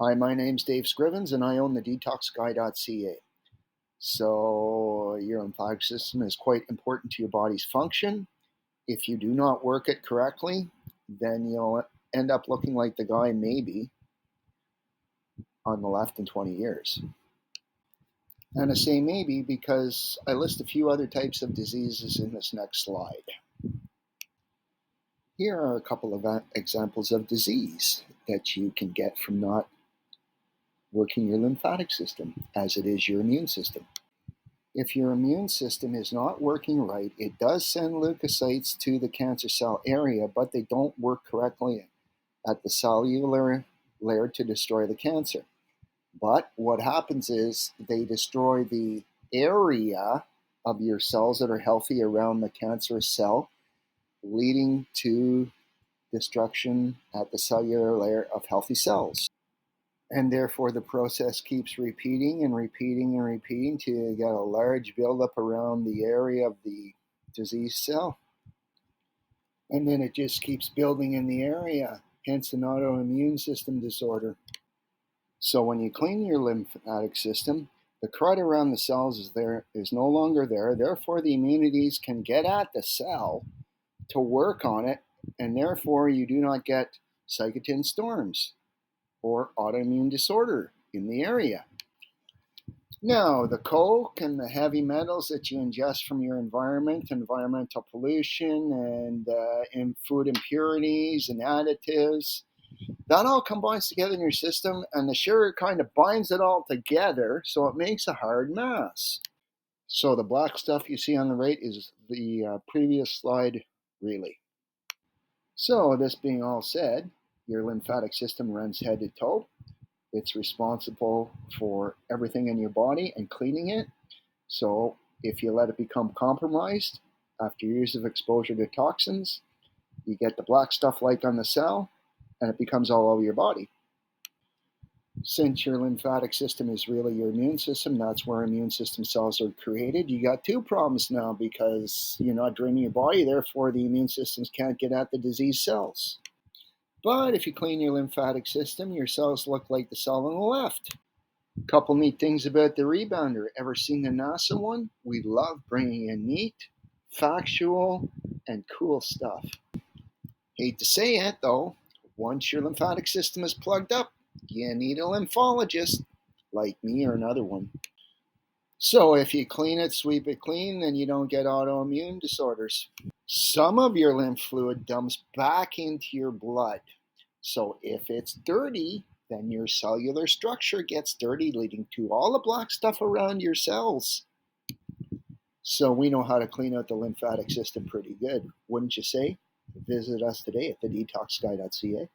Hi, my name's Dave Scrivens, and I own the detoxguy.ca. So, your lymphatic system is quite important to your body's function. If you do not work it correctly, then you'll end up looking like the guy maybe on the left in 20 years. And I say maybe because I list a few other types of diseases in this next slide. Here are a couple of examples of disease that you can get from not working your lymphatic system, as it is your immune system. If your immune system is not working right, it does send leukocytes to the cancer cell area, but they don't work correctly at the cellular layer to destroy the cancer. But what happens is they destroy the area of your cells that are healthy around the cancerous cell, leading to destruction at the cellular layer of healthy cells. And therefore, the process keeps repeating and repeating and repeating till you get a large buildup around the area of the diseased cell. And then it just keeps building in the area, hence an autoimmune system disorder. So when you clean your lymphatic system, the crud around the cells is no longer there. Therefore, the immunities can get at the cell to work on it, and therefore you do not get cytokine storms or autoimmune disorder in the area. Now, the coke and the heavy metals that you ingest from your environment, environmental pollution, and food impurities and additives, that all combines together in your system, and the sugar kind of binds it all together, so it makes a hard mass. So the black stuff you see on the right is the previous slide, really. So this being all said, your lymphatic system runs head to toe. It's responsible for everything in your body and cleaning it. So if you let it become compromised after years of exposure to toxins, you get the black stuff like on the cell, and it becomes all over your body. Since your lymphatic system is really your immune system, that's where immune system cells are created. You got two problems now because you're not draining your body, therefore the immune systems can't get at the diseased cells. But if you clean your lymphatic system, your cells look like the cell on the left. Couple neat things about the rebounder. Ever seen the NASA one? We love bringing in neat, factual, and cool stuff. Hate to say it though, once your lymphatic system is plugged up, you need a lymphologist, like me or another one. So if you clean it, sweep it clean, then you don't get autoimmune disorders. Some of your lymph fluid dumps back into your blood. So if it's dirty, then your cellular structure gets dirty, leading to all the black stuff around your cells. So we know how to clean out the lymphatic system pretty good, wouldn't you say? Visit us today at thedetoxguy.ca.